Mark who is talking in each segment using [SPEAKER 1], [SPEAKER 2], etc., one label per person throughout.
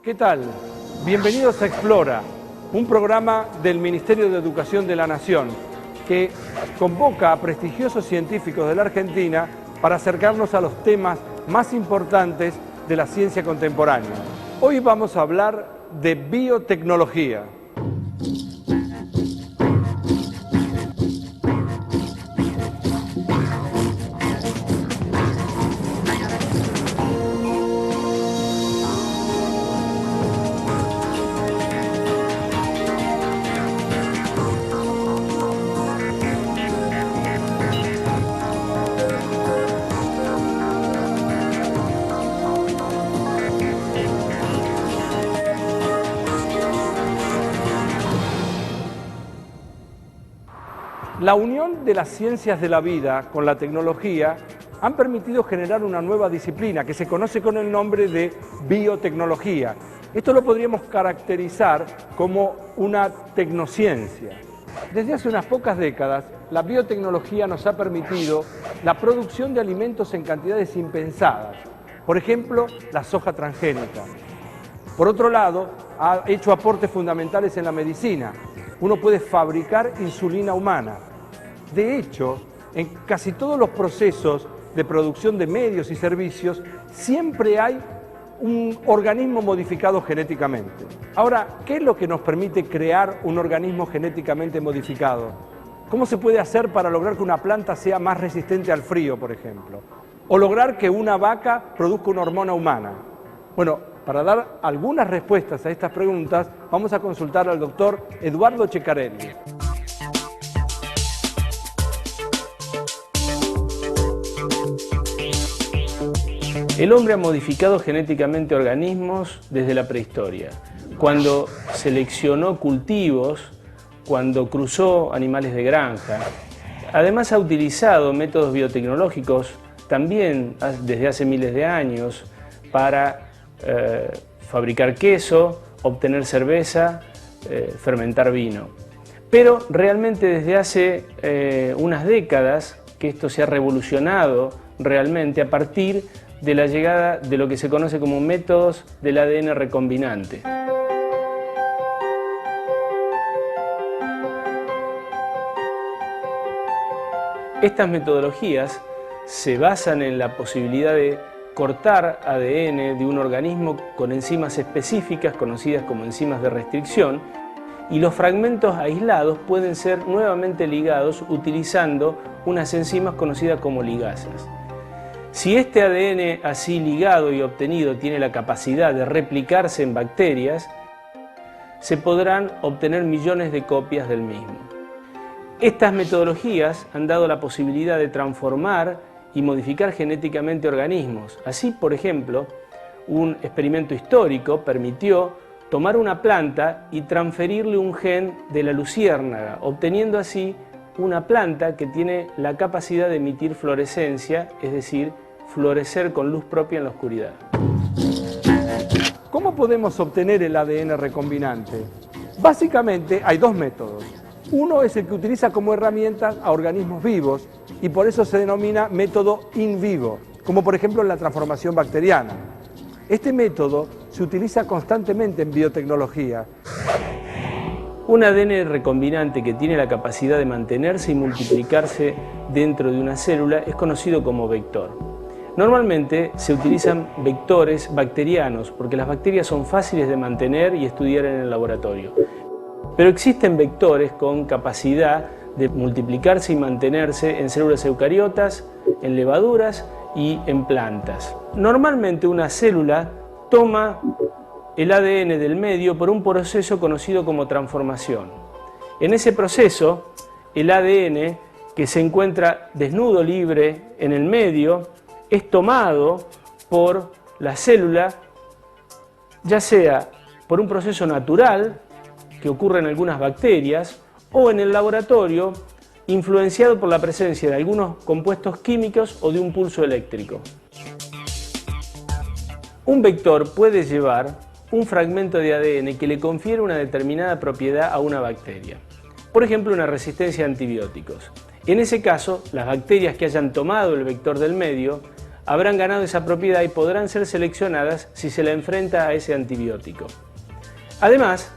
[SPEAKER 1] ¿Qué tal? Bienvenidos a Explora, un programa del Ministerio de Educación de la Nación que convoca a prestigiosos científicos de la Argentina para acercarnos a los temas más importantes de la ciencia contemporánea. Hoy vamos a hablar de biotecnología. La unión de las ciencias de la vida con la tecnología han permitido generar una nueva disciplina que se conoce con el nombre de biotecnología. Esto lo podríamos caracterizar como una tecnociencia. Desde hace unas pocas décadas, la biotecnología nos ha permitido la producción de alimentos en cantidades impensadas. Por ejemplo, la soja transgénica. Por otro lado, ha hecho aportes fundamentales en la medicina. Uno puede fabricar insulina humana. De hecho, en casi todos los procesos de producción de medios y servicios siempre hay un organismo modificado genéticamente. Ahora, ¿qué es lo que nos permite crear un organismo genéticamente modificado? ¿Cómo se puede hacer para lograr que una planta sea más resistente al frío, por ejemplo? O lograr que una vaca produzca una hormona humana. Bueno, para dar algunas respuestas a estas preguntas, vamos a consultar al doctor Eduardo Ceccarelli.
[SPEAKER 2] El hombre ha modificado genéticamente organismos desde la prehistoria, cuando seleccionó cultivos, cuando cruzó animales de granja. Además ha utilizado métodos biotecnológicos también desde hace miles de años para fabricar queso, obtener cerveza, fermentar vino. Pero realmente desde hace unas décadas que esto se ha revolucionado realmente a partir de la llegada de lo que se conoce como métodos del ADN recombinante. Estas metodologías se basan en la posibilidad de cortar ADN de un organismo con enzimas específicas conocidas como enzimas de restricción, y los fragmentos aislados pueden ser nuevamente ligados utilizando unas enzimas conocidas como ligasas. Si este ADN así ligado y obtenido tiene la capacidad de replicarse en bacterias, se podrán obtener millones de copias del mismo. Estas metodologías han dado la posibilidad de transformar y modificar genéticamente organismos. Así, por ejemplo, un experimento histórico permitió tomar una planta y transferirle un gen de la luciérnaga, obteniendo así una planta que tiene la capacidad de emitir fluorescencia, es decir, florecer con luz propia en la oscuridad.
[SPEAKER 1] ¿Cómo podemos obtener el ADN recombinante? Básicamente hay dos métodos. Uno es el que utiliza como herramienta a organismos vivos y por eso se denomina método in vivo, como por ejemplo en la transformación bacteriana. Este método se utiliza constantemente en biotecnología.
[SPEAKER 2] Un ADN recombinante que tiene la capacidad de mantenerse y multiplicarse dentro de una célula es conocido como vector. Normalmente se utilizan vectores bacterianos porque las bacterias son fáciles de mantener y estudiar en el laboratorio. Pero existen vectores con capacidad de multiplicarse y mantenerse en células eucariotas, en levaduras y en plantas. Normalmente una célula toma el ADN del medio por un proceso conocido como transformación. En ese proceso, el ADN que se encuentra desnudo, libre en el medio, es tomado por la célula, ya sea por un proceso natural que ocurre en algunas bacterias o en el laboratorio, influenciado por la presencia de algunos compuestos químicos o de un pulso eléctrico. Un vector puede llevar un fragmento de ADN que le confiere una determinada propiedad a una bacteria. Por ejemplo, una resistencia a antibióticos. En ese caso, las bacterias que hayan tomado el vector del medio habrán ganado esa propiedad y podrán ser seleccionadas si se la enfrenta a ese antibiótico. Además,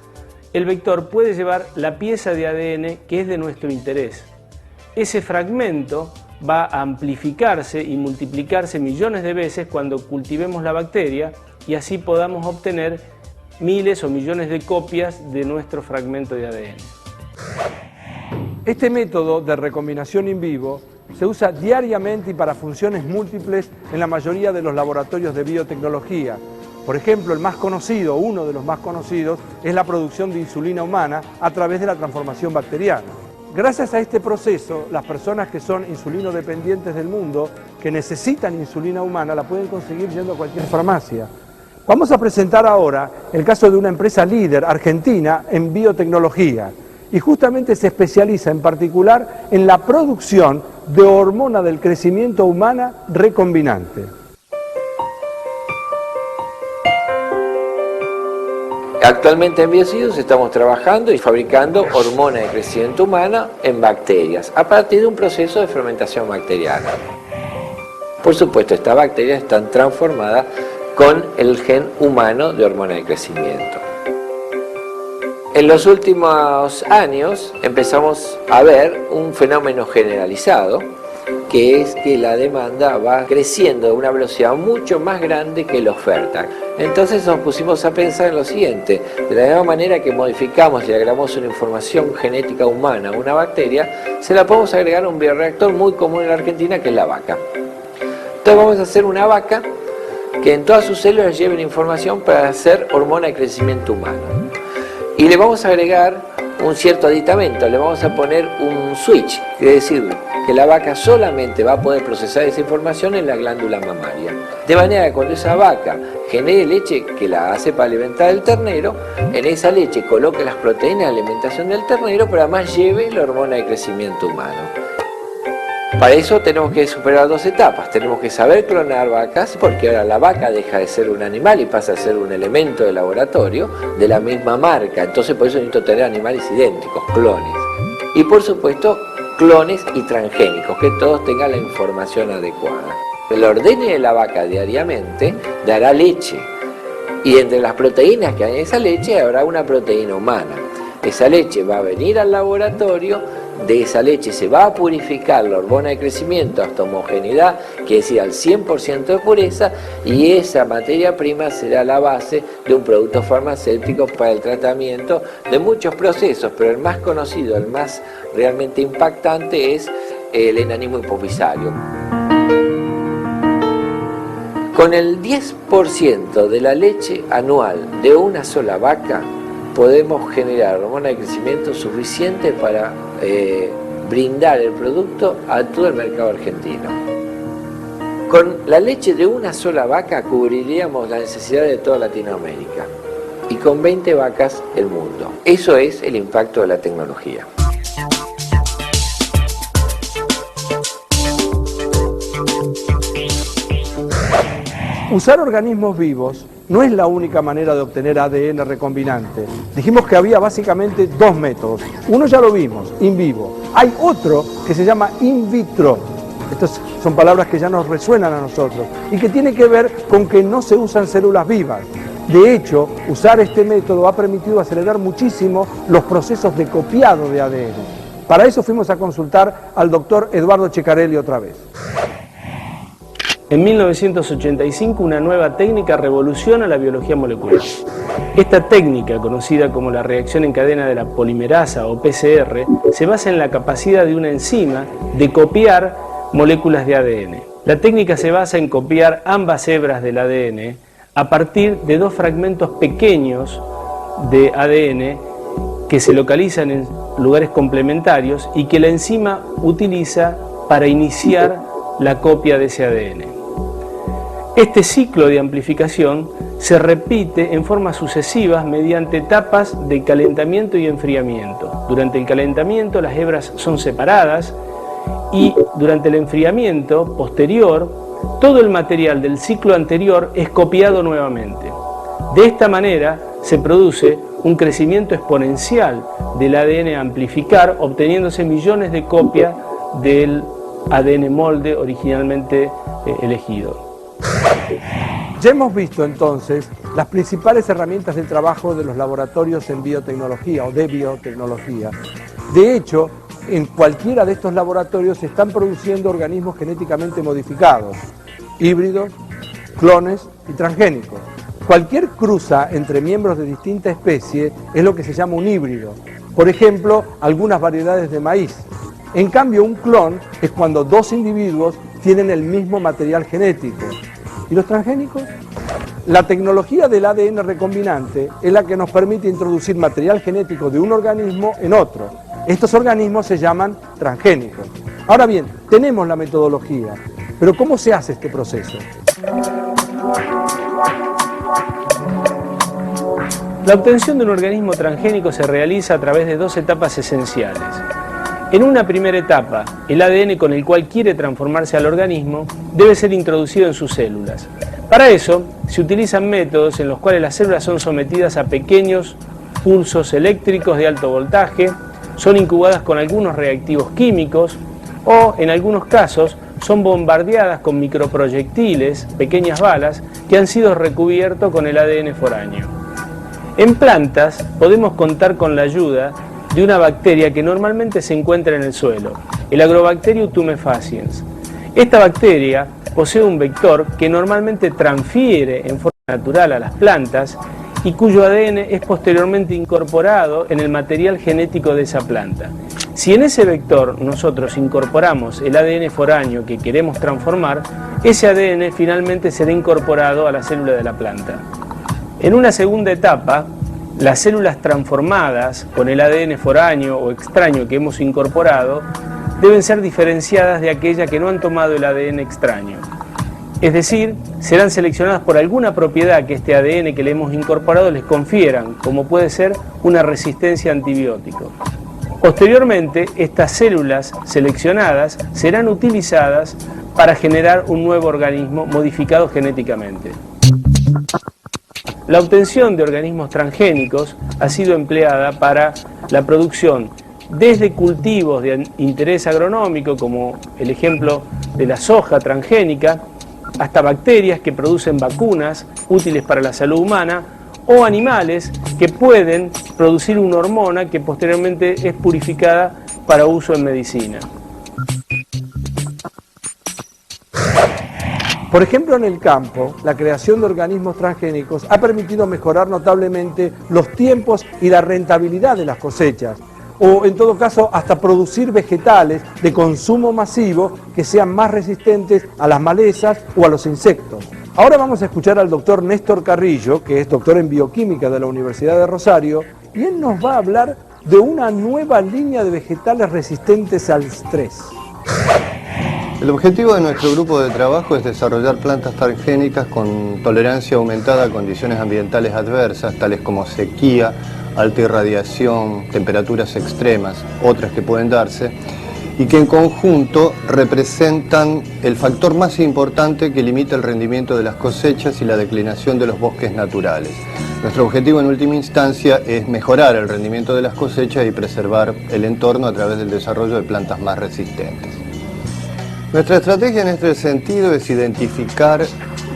[SPEAKER 2] el vector puede llevar la pieza de ADN que es de nuestro interés. Ese fragmento va a amplificarse y multiplicarse millones de veces cuando cultivemos la bacteria y así podamos obtener miles o millones de copias de nuestro fragmento de ADN.
[SPEAKER 1] Este método de recombinación in vivo se usa diariamente y para funciones múltiples en la mayoría de los laboratorios de biotecnología. Por ejemplo, el más conocido, uno de los más conocidos, es la producción de insulina humana a través de la transformación bacteriana. Gracias a este proceso, las personas que son insulinodependientes del mundo, que necesitan insulina humana, la pueden conseguir yendo a cualquier farmacia. Vamos a presentar ahora el caso de una empresa líder argentina en biotecnología y justamente se especializa en particular en la producción de hormona del crecimiento humana recombinante.
[SPEAKER 3] Actualmente en Biocidos estamos trabajando y fabricando hormona de crecimiento humana en bacterias a partir de un proceso de fermentación bacteriana. Por supuesto, estas bacterias están transformadas con el gen humano de hormona de crecimiento. En los últimos años empezamos a ver un fenómeno generalizado, que es que la demanda va creciendo a una velocidad mucho más grande que la oferta. Entonces nos pusimos a pensar en lo siguiente: de la misma manera que modificamos y agregamos una información genética humana a una bacteria, se la podemos agregar a un bioreactor muy común en la Argentina, que es la vaca. Entonces vamos a hacer una vaca que en todas sus células lleven información para hacer hormona de crecimiento humano. Y le vamos a agregar un cierto aditamento, le vamos a poner un switch, quiere decir que la vaca solamente va a poder procesar esa información en la glándula mamaria. De manera que cuando esa vaca genere leche que la hace para alimentar el ternero, en esa leche coloque las proteínas de alimentación del ternero, pero además lleve la hormona de crecimiento humano. Para eso tenemos que superar dos etapas. Tenemos que saber clonar vacas, porque ahora la vaca deja de ser un animal y pasa a ser un elemento de laboratorio de la misma marca. Entonces por eso necesito tener animales idénticos, clones. Y por supuesto, clones y transgénicos, que todos tengan la información adecuada. El ordeñe de la vaca diariamente dará leche. Y entre las proteínas que hay en esa leche habrá una proteína humana. Esa leche va a venir al laboratorio. De esa leche se va a purificar la hormona de crecimiento hasta homogeneidad, que es decir, al 100% de pureza, y esa materia prima será la base de un producto farmacéutico para el tratamiento de muchos procesos, pero el más conocido, el más realmente impactante es el enanismo hipofisario. Con el 10% de la leche anual de una sola vaca, podemos generar hormona de crecimiento suficiente para brindar el producto a todo el mercado argentino. Con la leche de una sola vaca cubriríamos la necesidad de toda Latinoamérica y con 20 vacas el mundo. Eso es el impacto de la tecnología.
[SPEAKER 1] Usar organismos vivos no es la única manera de obtener ADN recombinante. Dijimos que había básicamente dos métodos. Uno ya lo vimos, in vivo. Hay otro que se llama in vitro. Estas son palabras que ya nos resuenan a nosotros y que tiene que ver con que no se usan células vivas. De hecho, usar este método ha permitido acelerar muchísimo los procesos de copiado de ADN. Para eso fuimos a consultar al doctor Eduardo Ceccarelli otra vez.
[SPEAKER 2] En 1985, una nueva técnica revoluciona la biología molecular. Esta técnica, conocida como la reacción en cadena de la polimerasa o PCR, se basa en la capacidad de una enzima de copiar moléculas de ADN. La técnica se basa en copiar ambas hebras del ADN a partir de dos fragmentos pequeños de ADN que se localizan en lugares complementarios y que la enzima utiliza para iniciar la copia de ese ADN. Este ciclo de amplificación se repite en formas sucesivas mediante etapas de calentamiento y enfriamiento. Durante el calentamiento las hebras son separadas y durante el enfriamiento posterior todo el material del ciclo anterior es copiado nuevamente. De esta manera se produce un crecimiento exponencial del ADN a amplificar, obteniéndose millones de copias del ADN molde originalmente elegido.
[SPEAKER 1] Ya hemos visto entonces las principales herramientas del trabajo de los laboratorios en biotecnología o de biotecnología. De hecho, en cualquiera de estos laboratorios se están produciendo organismos genéticamente modificados, híbridos, clones y transgénicos. Cualquier cruza entre miembros de distinta especie es lo que se llama un híbrido. Por ejemplo, algunas variedades de maíz. En cambio, un clon es cuando dos individuos tienen el mismo material genético. ¿Y los transgénicos? La tecnología del ADN recombinante es la que nos permite introducir material genético de un organismo en otro. Estos organismos se llaman transgénicos. Ahora bien, tenemos la metodología, pero ¿cómo se hace este proceso?
[SPEAKER 2] La obtención de un organismo transgénico se realiza a través de dos etapas esenciales. En una primera etapa, el ADN con el cual quiere transformarse al organismo debe ser introducido en sus células. Para eso, se utilizan métodos en los cuales las células son sometidas a pequeños pulsos eléctricos de alto voltaje, son incubadas con algunos reactivos químicos o, en algunos casos, son bombardeadas con microproyectiles, pequeñas balas, que han sido recubiertos con el ADN foráneo. En plantas podemos contar con la ayuda de una bacteria que normalmente se encuentra en el suelo, el Agrobacterium tumefaciens. Esta bacteria posee un vector que normalmente transfiere en forma natural a las plantas y cuyo ADN es posteriormente incorporado en el material genético de esa planta. Si en ese vector nosotros incorporamos el ADN foráneo que queremos transformar, ese ADN finalmente será incorporado a la célula de la planta. En una segunda etapa, las células transformadas con el ADN foráneo o extraño que hemos incorporado deben ser diferenciadas de aquellas que no han tomado el ADN extraño. Es decir, serán seleccionadas por alguna propiedad que este ADN que le hemos incorporado les confieran, como puede ser una resistencia a antibiótico. Posteriormente, estas células seleccionadas serán utilizadas para generar un nuevo organismo modificado genéticamente. La obtención de organismos transgénicos ha sido empleada para la producción desde cultivos de interés agronómico, como el ejemplo de la soja transgénica, hasta bacterias que producen vacunas útiles para la salud humana, o animales que pueden producir una hormona que posteriormente es purificada para uso en medicina.
[SPEAKER 1] Por ejemplo, en el campo, la creación de organismos transgénicos ha permitido mejorar notablemente los tiempos y la rentabilidad de las cosechas, o en todo caso hasta producir vegetales de consumo masivo que sean más resistentes a las malezas o a los insectos. Ahora vamos a escuchar al doctor Néstor Carrillo, que es doctor en bioquímica de la Universidad de Rosario, y él nos va a hablar de una nueva línea de vegetales resistentes al estrés.
[SPEAKER 4] El objetivo de nuestro grupo de trabajo es desarrollar plantas transgénicas con tolerancia aumentada a condiciones ambientales adversas, tales como sequía, alta irradiación, temperaturas extremas, otras que pueden darse, y que en conjunto representan el factor más importante que limita el rendimiento de las cosechas y la declinación de los bosques naturales. Nuestro objetivo en última instancia es mejorar el rendimiento de las cosechas y preservar el entorno a través del desarrollo de plantas más resistentes. Nuestra estrategia en este sentido es identificar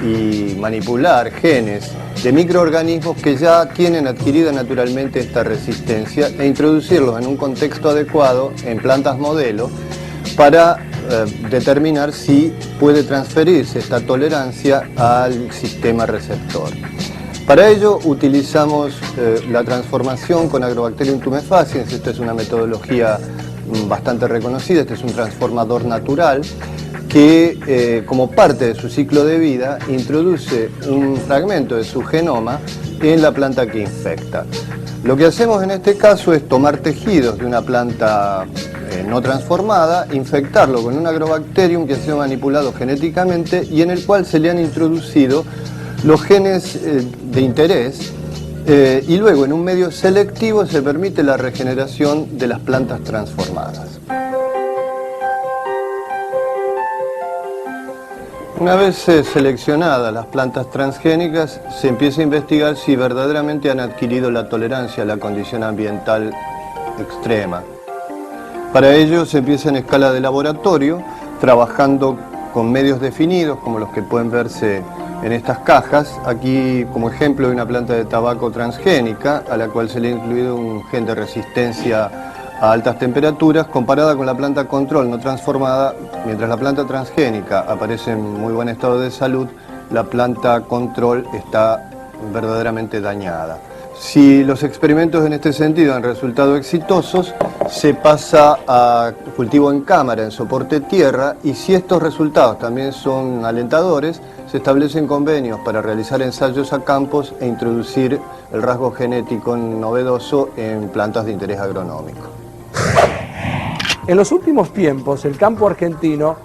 [SPEAKER 4] y manipular genes de microorganismos que ya tienen adquirida naturalmente esta resistencia e introducirlos en un contexto adecuado en plantas modelo para determinar si puede transferirse esta tolerancia al sistema receptor. Para ello utilizamos la transformación con Agrobacterium tumefaciens. Esta es una metodología bastante reconocida, este es un transformador natural que como parte de su ciclo de vida introduce un fragmento de su genoma en la planta que infecta. Lo que hacemos en este caso es tomar tejidos de una planta no transformada, infectarlo con un agrobacterium que ha sido manipulado genéticamente y en el cual se le han introducido los genes de interés y luego en un medio selectivo se permite la regeneración de las plantas transformadas. Una vez seleccionadas las plantas transgénicas, se empieza a investigar si verdaderamente han adquirido la tolerancia a la condición ambiental extrema. Para ello se empieza en escala de laboratorio, trabajando con medios definidos, como los que pueden verse en estas cajas. Aquí, como ejemplo, hay una planta de tabaco transgénica a la cual se le ha incluido un gen de resistencia a altas temperaturas, comparada con la planta control no transformada. Mientras la planta transgénica aparece en muy buen estado de salud, la planta control está verdaderamente dañada. Si los experimentos en este sentido han resultado exitosos, se pasa a cultivo en cámara, en soporte tierra, y si estos resultados también son alentadores, se establecen convenios para realizar ensayos a campos e introducir el rasgo genético novedoso en plantas de interés agronómico.
[SPEAKER 1] En los últimos tiempos, el campo argentino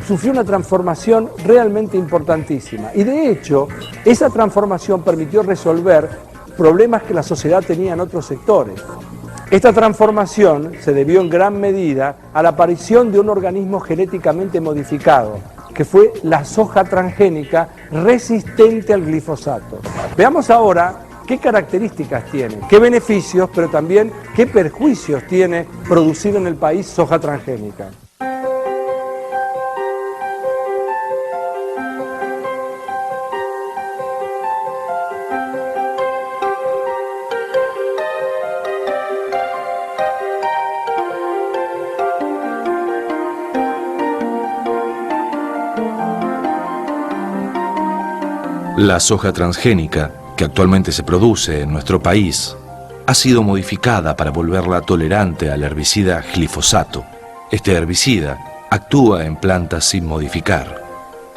[SPEAKER 1] sufrió una transformación realmente importantísima y de hecho esa transformación permitió resolver problemas que la sociedad tenía en otros sectores. Esta transformación se debió en gran medida a la aparición de un organismo genéticamente modificado, que fue la soja transgénica resistente al glifosato. Veamos ahora qué características tiene, qué beneficios, pero también qué perjuicios tiene producir en el país soja transgénica.
[SPEAKER 5] La soja transgénica, que actualmente se produce en nuestro país, ha sido modificada para volverla tolerante al herbicida glifosato. Este herbicida actúa en plantas sin modificar.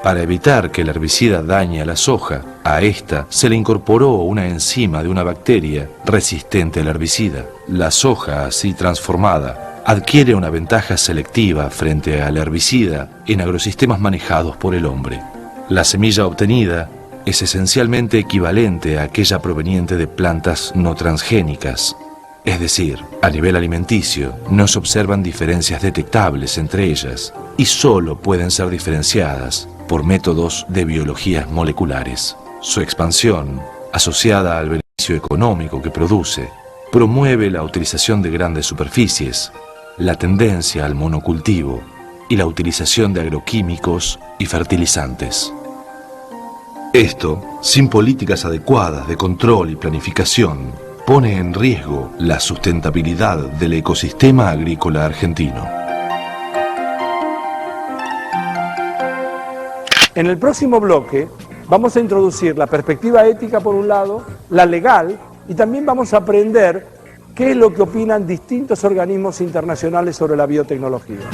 [SPEAKER 5] Para evitar que el herbicida dañe a la soja, a esta se le incorporó una enzima de una bacteria resistente al herbicida. La soja, así transformada, adquiere una ventaja selectiva frente al herbicida en agrosistemas manejados por el hombre. La semilla obtenida es esencialmente equivalente a aquella proveniente de plantas no transgénicas. Es decir, a nivel alimenticio no se observan diferencias detectables entre ellas y solo pueden ser diferenciadas por métodos de biologías moleculares. Su expansión, asociada al beneficio económico que produce, promueve la utilización de grandes superficies, la tendencia al monocultivo y la utilización de agroquímicos y fertilizantes. Esto, sin políticas adecuadas de control y planificación, pone en riesgo la sustentabilidad del ecosistema agrícola argentino.
[SPEAKER 1] En el próximo bloque vamos a introducir la perspectiva ética por un lado, la legal, y también vamos a aprender qué es lo que opinan distintos organismos internacionales sobre la biotecnología.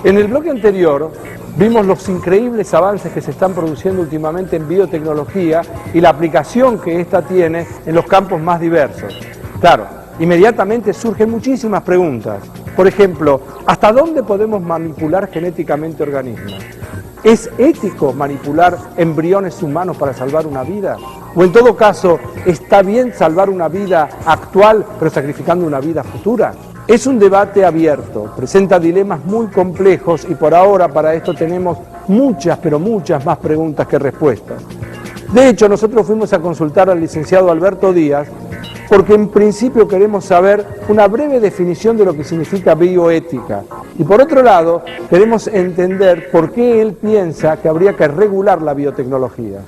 [SPEAKER 1] En el bloque anterior vimos los increíbles avances que se están produciendo últimamente en biotecnología y la aplicación que ésta tiene en los campos más diversos. Claro, inmediatamente surgen muchísimas preguntas. Por ejemplo, ¿hasta dónde podemos manipular genéticamente organismos? ¿Es ético manipular embriones humanos para salvar una vida? ¿O en todo caso, está bien salvar una vida actual pero sacrificando una vida futura? Es un debate abierto, presenta dilemas muy complejos y por ahora para esto tenemos muchas, pero muchas más preguntas que respuestas. De hecho, nosotros fuimos a consultar al licenciado Alberto Díaz porque en principio queremos saber una breve definición de lo que significa bioética. Y por otro lado, queremos entender por qué él piensa que habría que regular la biotecnología.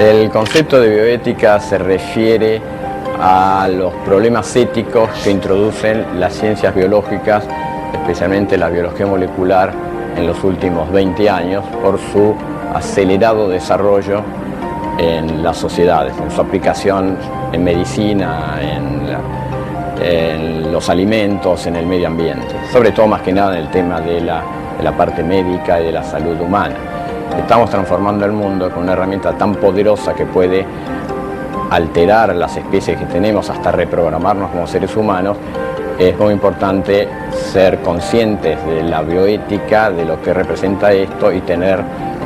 [SPEAKER 6] El concepto de bioética se refiere a los problemas éticos que introducen las ciencias biológicas, especialmente la biología molecular, en los últimos 20 años por su acelerado desarrollo en las sociedades, en su aplicación en medicina, en en los alimentos, en el medio ambiente, sobre todo más que nada en el tema de la parte médica y de la salud humana. Estamos transformando el mundo con una herramienta tan poderosa que puede alterar las especies que tenemos hasta reprogramarnos como seres humanos. Es muy importante ser conscientes de la bioética, de lo que representa esto y tener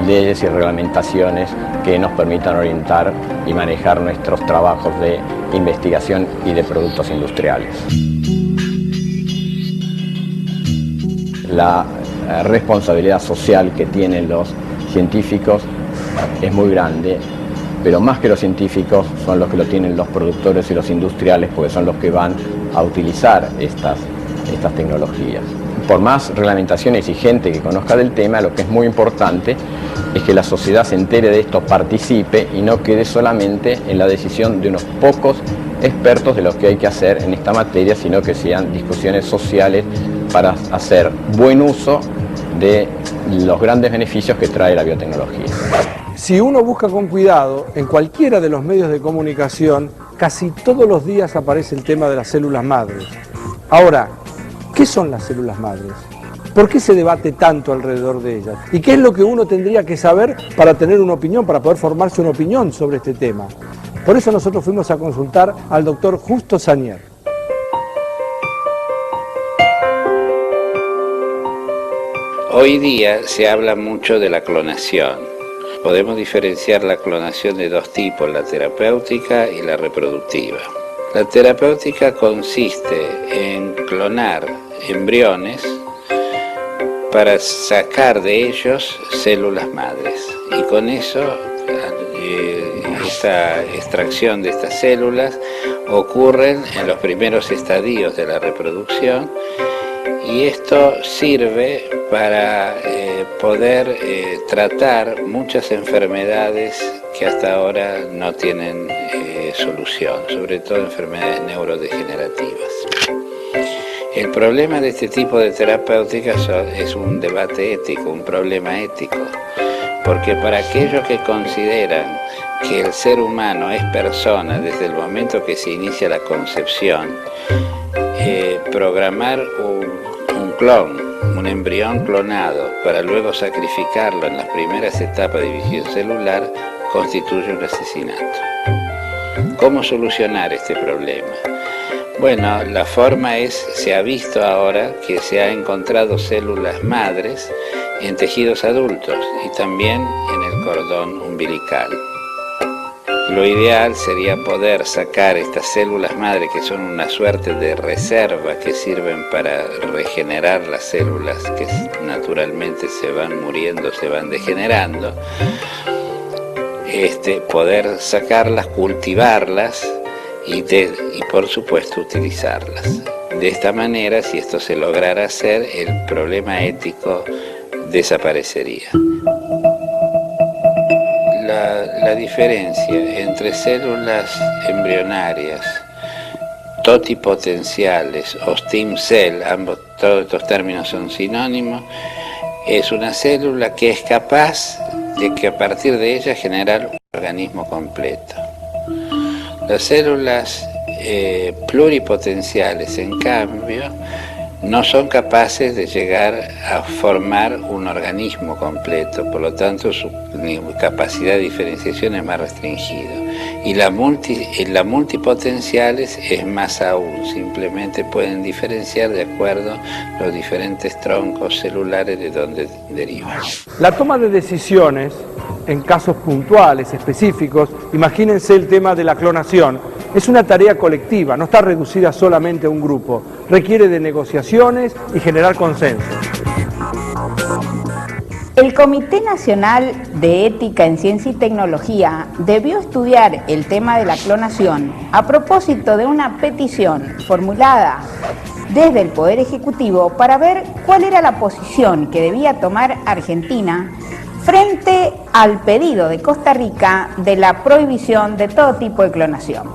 [SPEAKER 6] leyes y reglamentaciones que nos permitan orientar y manejar nuestros trabajos de investigación y de productos industriales. La responsabilidad social que tienen los científicos es muy grande, pero más que los científicos son los que lo tienen los productores y los industriales, porque son los que van a utilizar estas tecnologías. Por más reglamentación exigente que conozca del tema, lo que es muy importante es que la sociedad se entere de esto, participe y no quede solamente en la decisión de unos pocos expertos de lo que hay que hacer en esta materia, sino que sean discusiones sociales para hacer buen uso de los grandes beneficios que trae la biotecnología.
[SPEAKER 1] Si uno busca con cuidado, en cualquiera de los medios de comunicación, casi todos los días aparece el tema de las células madres. Ahora, ¿qué son las células madres? ¿Por qué se debate tanto alrededor de ellas? ¿Y qué es lo que uno tendría que saber para tener una opinión, para poder formarse una opinión sobre este tema? Por eso nosotros fuimos a consultar al doctor Justo Sagnier.
[SPEAKER 7] Hoy día se habla mucho de la clonación. Podemos diferenciar la clonación de dos tipos, la terapéutica y la reproductiva. La terapéutica consiste en clonar embriones para sacar de ellos células madres. Y con eso, esta extracción de estas células ocurren en los primeros estadios de la reproducción, y esto sirve para poder tratar muchas enfermedades que hasta ahora no tienen solución, sobre todo enfermedades neurodegenerativas. El problema de este tipo de terapéuticas es un debate ético, un problema ético, porque para aquellos que consideran que el ser humano es persona desde el momento que se inicia la concepción, programar un clon, un embrión clonado, para luego sacrificarlo en las primeras etapas de división celular, constituye un asesinato. ¿Cómo solucionar este problema? Bueno, la forma se ha visto ahora que se ha encontrado células madres en tejidos adultos y también en el cordón umbilical. Lo ideal sería poder sacar estas células madre, que son una suerte de reserva que sirven para regenerar las células que naturalmente se van muriendo, se van degenerando, poder sacarlas, cultivarlas y por supuesto utilizarlas. De esta manera, si esto se lograra hacer, el problema ético desaparecería. La diferencia entre células embrionarias, totipotenciales o stem cell, todos estos términos son sinónimos, es una célula que es capaz de que a partir de ella generar un organismo completo. Las células pluripotenciales, en cambio, no son capaces de llegar a formar un organismo completo, por lo tanto su capacidad de diferenciación es más restringida. Y las multipotenciales es más aún, simplemente pueden diferenciar de acuerdo a los diferentes troncos celulares de donde derivan.
[SPEAKER 1] La toma de decisiones en casos puntuales, específicos, imagínense el tema de la clonación, es una tarea colectiva, no está reducida solamente a un grupo, requiere de negociaciones y generar consenso.
[SPEAKER 8] El Comité Nacional de Ética en Ciencia y Tecnología debió estudiar el tema de la clonación a propósito de una petición formulada desde el Poder Ejecutivo para ver cuál era la posición que debía tomar Argentina frente al pedido de Costa Rica de la prohibición de todo tipo de clonación.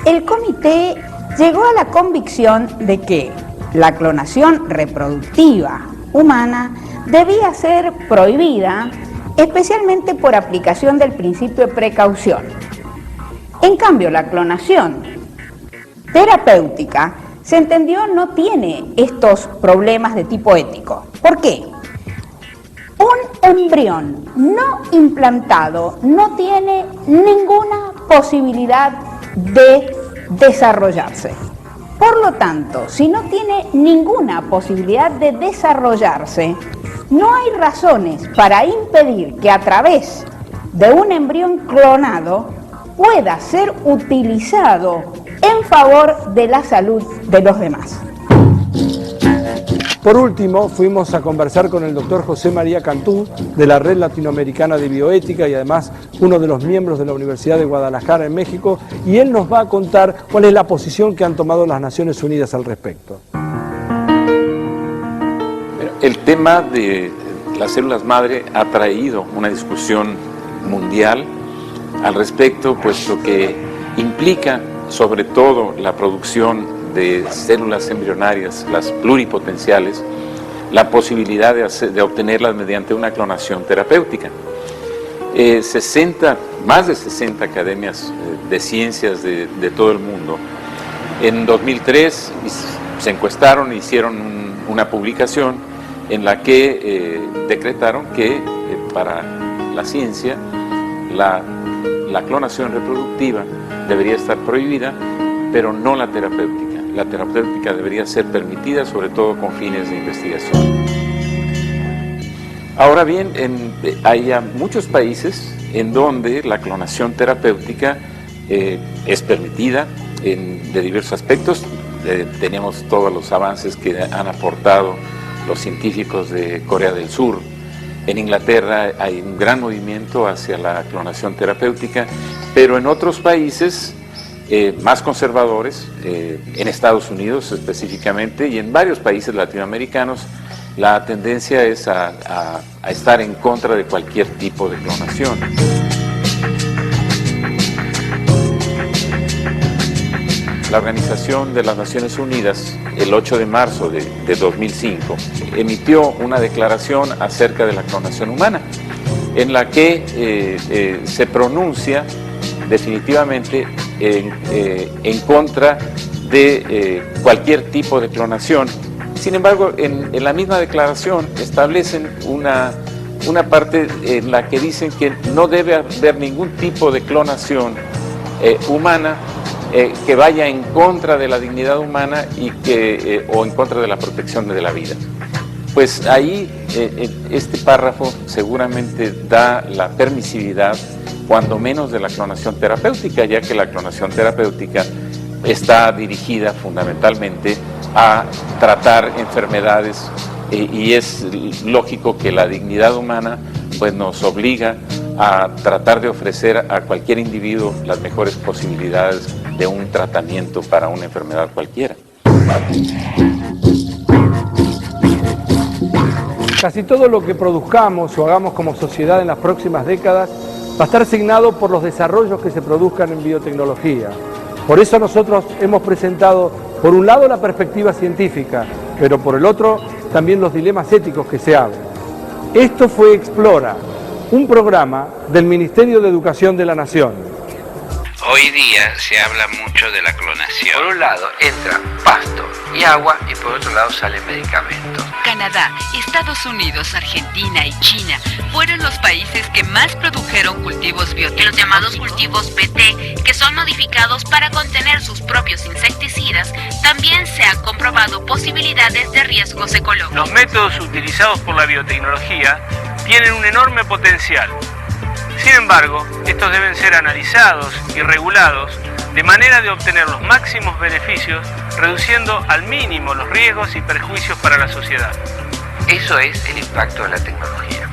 [SPEAKER 8] El comité llegó a la convicción de que la clonación reproductiva humana debía ser prohibida, especialmente por aplicación del principio de precaución. En cambio, la clonación terapéutica, se entendió no tiene estos problemas de tipo ético. ¿Por qué? Un embrión no implantado no tiene ninguna posibilidad de desarrollarse. Por lo tanto, si no tiene ninguna posibilidad de desarrollarse, no hay razones para impedir que a través de un embrión clonado pueda ser utilizado en favor de la salud de los demás.
[SPEAKER 1] Por último, fuimos a conversar con el doctor José María Cantú, de la Red Latinoamericana de Bioética y además uno de los miembros de la Universidad de Guadalajara en México, y él nos va a contar cuál es la posición que han tomado las Naciones Unidas al respecto.
[SPEAKER 9] El tema de las células madre ha traído una discusión mundial al respecto, puesto que implica sobre todo la producción de células embrionarias, las pluripotenciales, la posibilidad de obtenerlas mediante una clonación terapéutica. Más de 60 academias de ciencias de todo el mundo, en 2003 se encuestaron e hicieron una publicación en la que decretaron que para la ciencia la clonación reproductiva debería estar prohibida, pero no la terapéutica. La terapéutica debería ser permitida, sobre todo con fines de investigación. Ahora bien, hay muchos países en donde la clonación terapéutica es permitida de diversos aspectos. Tenemos todos los avances que han aportado los científicos de Corea del Sur. En Inglaterra hay un gran movimiento hacia la clonación terapéutica, pero en otros países más conservadores, en Estados Unidos específicamente y en varios países latinoamericanos, la tendencia es a estar en contra de cualquier tipo de clonación. La Organización de las Naciones Unidas, el 8 de marzo de 2005, emitió una declaración acerca de la clonación humana, en la que se pronuncia definitivamente en contra de cualquier tipo de clonación. Sin embargo, en la misma declaración establecen una parte en la que dicen que no debe haber ningún tipo de clonación humana que vaya en contra de la dignidad humana o en contra de la protección de la vida. Pues ahí este párrafo seguramente da la permisividad, cuando menos, de la clonación terapéutica, ya que la clonación terapéutica está dirigida fundamentalmente a tratar enfermedades y es lógico que la dignidad humana pues nos obliga a tratar de ofrecer a cualquier individuo las mejores posibilidades de un tratamiento para una enfermedad cualquiera.
[SPEAKER 1] Casi todo lo que produzcamos o hagamos como sociedad en las próximas décadas va a estar signado por los desarrollos que se produzcan en biotecnología. Por eso nosotros hemos presentado, por un lado, la perspectiva científica, pero por el otro, también los dilemas éticos que se abren. Esto fue Explora, un programa del Ministerio de Educación de la Nación.
[SPEAKER 7] Hoy día se habla mucho de la clonación. Por un lado entra pasto y agua y por otro lado salen medicamentos.
[SPEAKER 10] Canadá, Estados Unidos, Argentina y China fueron los países que más produjeron cultivos biotecnológicos.
[SPEAKER 11] Los llamados cultivos BT, que son modificados para contener sus propios insecticidas, también se han comprobado posibilidades de riesgos ecológicos.
[SPEAKER 2] Los métodos utilizados por la biotecnología tienen un enorme potencial. Sin embargo, estos deben ser analizados y regulados de manera de obtener los máximos beneficios, reduciendo al mínimo los riesgos y perjuicios para la sociedad.
[SPEAKER 7] Eso es el impacto de la tecnología.